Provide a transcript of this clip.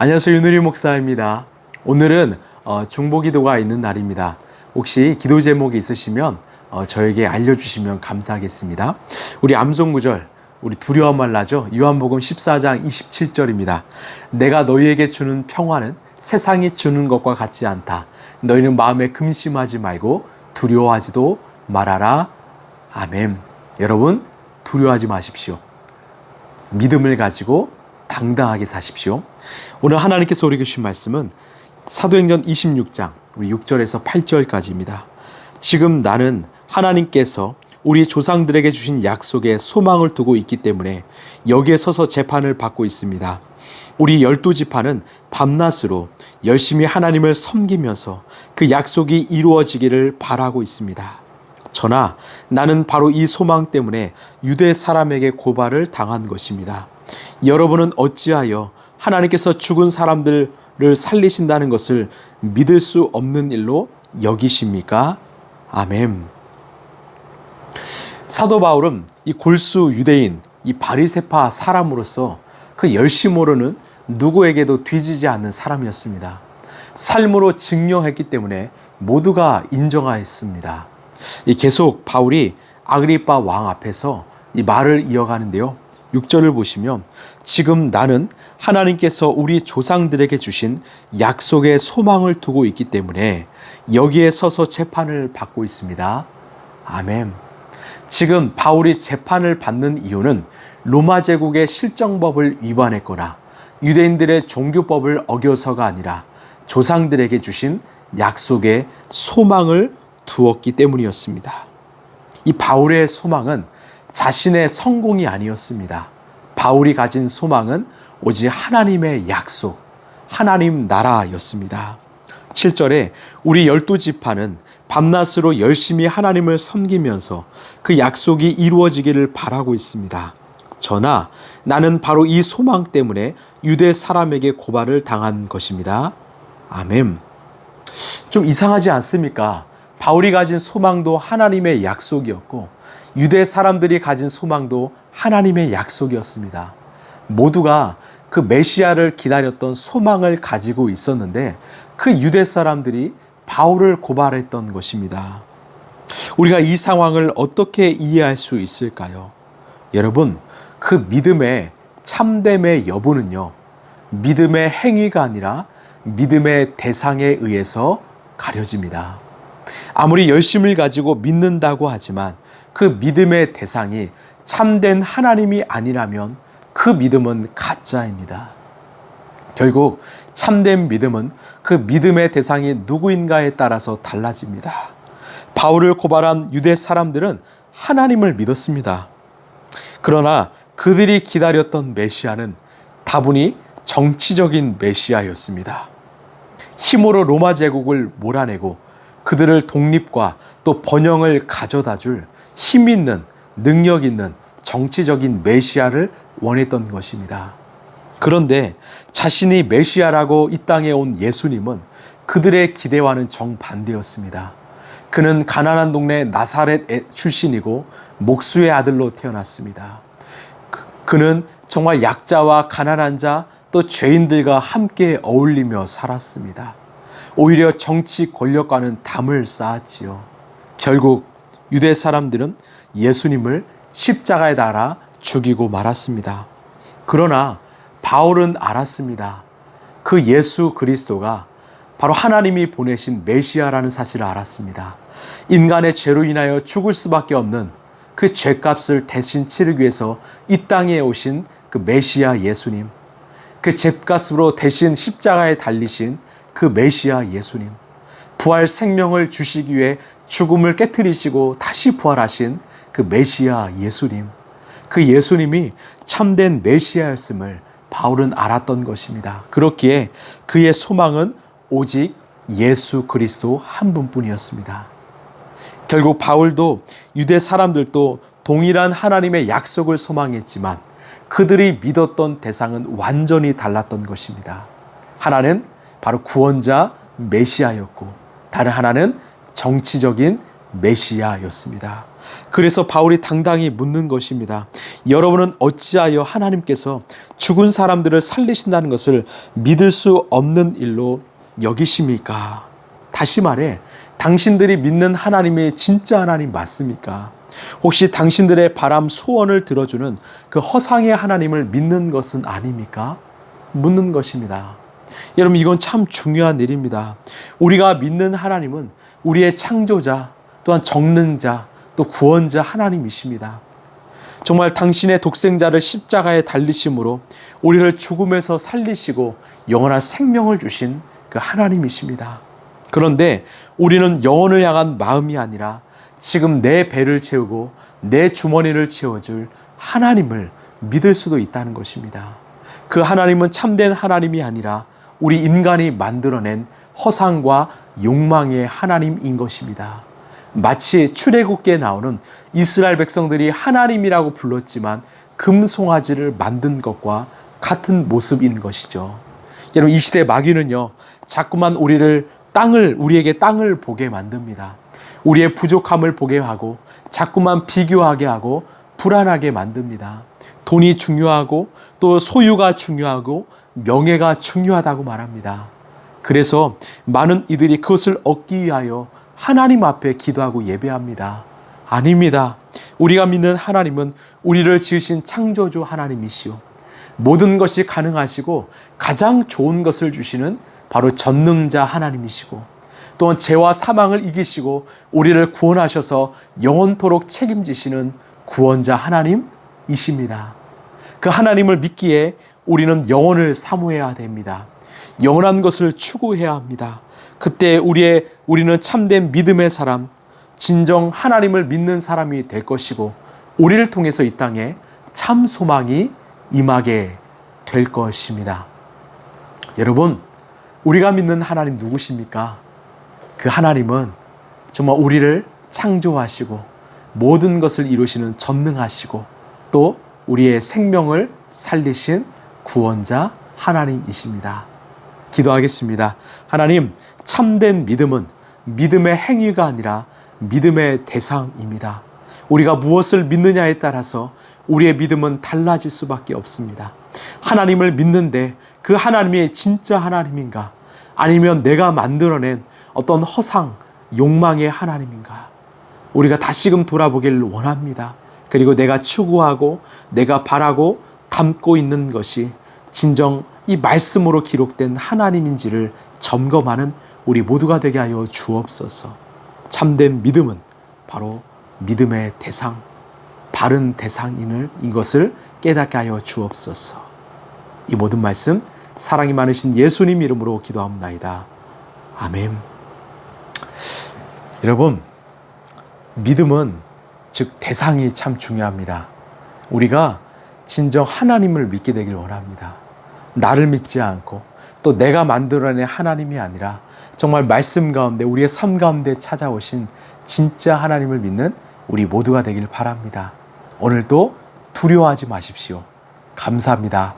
안녕하세요. 윤우리 목사입니다. 오늘은 중보기도가 있는 날입니다. 혹시 기도 제목이 있으시면 저에게 알려주시면 감사하겠습니다. 우리 암송구절, 우리 두려워 말라죠. 요한복음 14장 27절입니다. 내가 너희에게 주는 평화는 세상이 주는 것과 같지 않다. 너희는 마음에 근심하지 말고 두려워하지도 말아라. 아멘. 여러분, 두려워하지 마십시오. 믿음을 가지고 당당하게 사십시오. 오늘 하나님께서 우리에게 주신 말씀은 사도행전 26장 우리 6절에서 8절까지입니다. 지금 나는 하나님께서 우리 조상들에게 주신 약속에 소망을 두고 있기 때문에 여기에 서서 재판을 받고 있습니다. 우리 12지파는 밤낮으로 열심히 하나님을 섬기면서 그 약속이 이루어지기를 바라고 있습니다. 저나 나는 바로 이 소망 때문에 유대 사람에게 고발을 당한 것입니다. 여러분은 어찌하여 하나님께서 죽은 사람들을 살리신다는 것을 믿을 수 없는 일로 여기십니까? 아멘. 사도 바울은 이 골수 유대인, 이 바리새파 사람으로서 그 열심으로는 누구에게도 뒤지지 않는 사람이었습니다. 삶으로 증명했기 때문에 모두가 인정하였습니다. 계속 바울이 아그리빠 왕 앞에서 이 말을 이어가는데요. 6절을 보시면 지금 나는 하나님께서 우리 조상들에게 주신 약속에 소망을 두고 있기 때문에 여기에 서서 재판을 받고 있습니다. 아멘. 지금 바울이 재판을 받는 이유는 로마 제국의 실정법을 위반했거나 유대인들의 종교법을 어겨서가 아니라 조상들에게 주신 약속에 소망을 두었기 때문이었습니다. 이 바울의 소망은 자신의 성공이 아니었습니다. 바울이 가진 소망은 오직 하나님의 약속, 하나님 나라였습니다. 7절에 우리 12지파는 밤낮으로 열심히 하나님을 섬기면서 그 약속이 이루어지기를 바라고 있습니다. 저나 나는 바로 이 소망 때문에 유대 사람에게 고발을 당한 것입니다. 아멘. 좀 이상하지 않습니까? 바울이 가진 소망도 하나님의 약속이었고 유대 사람들이 가진 소망도 하나님의 약속이었습니다. 모두가 그 메시아를 기다렸던 소망을 가지고 있었는데 그 유대 사람들이 바울을 고발했던 것입니다. 우리가 이 상황을 어떻게 이해할 수 있을까요? 여러분, 그 믿음의 참됨의 여부는요, 믿음의 행위가 아니라 믿음의 대상에 의해서 가려집니다. 아무리 열심을 가지고 믿는다고 하지만 그 믿음의 대상이 참된 하나님이 아니라면 그 믿음은 가짜입니다. 결국 참된 믿음은 그 믿음의 대상이 누구인가에 따라서 달라집니다. 바울을 고발한 유대 사람들은 하나님을 믿었습니다. 그러나 그들이 기다렸던 메시아는 다분히 정치적인 메시아였습니다. 힘으로 로마 제국을 몰아내고 그들을 독립과 또 번영을 가져다 줄 힘 있는, 능력 있는 정치적인 메시아를 원했던 것입니다. 그런데 자신이 메시아라고 이 땅에 온 예수님은 그들의 기대와는 정반대였습니다. 그는 가난한 동네 나사렛 출신이고 목수의 아들로 태어났습니다. 그는 정말 약자와 가난한 자, 또 죄인들과 함께 어울리며 살았습니다. 오히려 정치 권력과는 담을 쌓았지요. 결국 유대 사람들은 예수님을 십자가에 달아 죽이고 말았습니다. 그러나 바울은 알았습니다. 그 예수 그리스도가 바로 하나님이 보내신 메시아라는 사실을 알았습니다. 인간의 죄로 인하여 죽을 수밖에 없는 그 죄값을 대신 치르기 위해서 이 땅에 오신 그 메시아 예수님, 그 죄값으로 대신 십자가에 달리신 그 메시아 예수님, 부활 생명을 주시기 위해 죽음을 깨트리시고 다시 부활하신 그 메시아 예수님, 그 예수님이 참된 메시아였음을 바울은 알았던 것입니다. 그렇기에 그의 소망은 오직 예수 그리스도 한 분뿐이었습니다. 결국 바울도 유대 사람들도 동일한 하나님의 약속을 소망했지만 그들이 믿었던 대상은 완전히 달랐던 것입니다. 하나는 바로 구원자 메시아였고 다른 하나는 정치적인 메시아였습니다. 그래서 바울이 당당히 묻는 것입니다. 여러분은 어찌하여 하나님께서 죽은 사람들을 살리신다는 것을 믿을 수 없는 일로 여기십니까? 다시 말해, 당신들이 믿는 하나님이 진짜 하나님 맞습니까? 혹시 당신들의 바람 소원을 들어주는 그 허상의 하나님을 믿는 것은 아닙니까? 묻는 것입니다. 여러분, 이건 참 중요한 일입니다. 우리가 믿는 하나님은 우리의 창조자, 또한 정능자, 또 구원자 하나님이십니다. 정말 당신의 독생자를 십자가에 달리심으로 우리를 죽음에서 살리시고 영원한 생명을 주신 그 하나님이십니다. 그런데 우리는 영혼을 향한 마음이 아니라 지금 내 배를 채우고 내 주머니를 채워줄 하나님을 믿을 수도 있다는 것입니다. 그 하나님은 참된 하나님이 아니라 우리 인간이 만들어낸 허상과 욕망의 하나님인 것입니다. 마치 출애굽기에 나오는 이스라엘 백성들이 하나님이라고 불렀지만 금송아지를 만든 것과 같은 모습인 것이죠. 여러분, 이 시대 마귀는요, 자꾸만 우리에게 땅을 보게 만듭니다. 우리의 부족함을 보게 하고 자꾸만 비교하게 하고 불안하게 만듭니다. 돈이 중요하고 또 소유가 중요하고 명예가 중요하다고 말합니다. 그래서 많은 이들이 그것을 얻기 위하여 하나님 앞에 기도하고 예배합니다. 아닙니다. 우리가 믿는 하나님은 우리를 지으신 창조주 하나님이시오. 모든 것이 가능하시고 가장 좋은 것을 주시는 바로 전능자 하나님이시고, 또한 죄와 사망을 이기시고 우리를 구원하셔서 영원토록 책임지시는 구원자 하나님이십니다. 그 하나님을 믿기에 우리는 영혼을 사모해야 됩니다. 영원한 것을 추구해야 합니다. 그때 우리는 참된 믿음의 사람, 진정 하나님을 믿는 사람이 될 것이고, 우리를 통해서 이 땅에 참 소망이 임하게 될 것입니다. 여러분, 우리가 믿는 하나님 누구십니까? 그 하나님은 정말 우리를 창조하시고 모든 것을 이루시는 전능하시고 또 우리의 생명을 살리신 구원자 하나님이십니다. 기도하겠습니다. 하나님, 참된 믿음은 믿음의 행위가 아니라 믿음의 대상입니다. 우리가 무엇을 믿느냐에 따라서 우리의 믿음은 달라질 수밖에 없습니다. 하나님을 믿는데 그 하나님이 진짜 하나님인가? 아니면 내가 만들어낸 어떤 허상, 욕망의 하나님인가? 우리가 다시금 돌아보기를 원합니다. 그리고 내가 추구하고 내가 바라고 담고 있는 것이 진정 이 말씀으로 기록된 하나님인지를 점검하는 우리 모두가 되게 하여 주옵소서. 참된 믿음은 바로 믿음의 대상, 바른 대상인 것을 깨닫게 하여 주옵소서. 이 모든 말씀 사랑이 많으신 예수님 이름으로 기도합니다. 아멘. 여러분, 믿음은 즉 대상이 참 중요합니다. 우리가 진정 하나님을 믿게 되길 원합니다. 나를 믿지 않고 또 내가 만들어낸 하나님이 아니라 정말 말씀 가운데 우리의 삶 가운데 찾아오신 진짜 하나님을 믿는 우리 모두가 되길 바랍니다. 오늘도 두려워하지 마십시오. 감사합니다.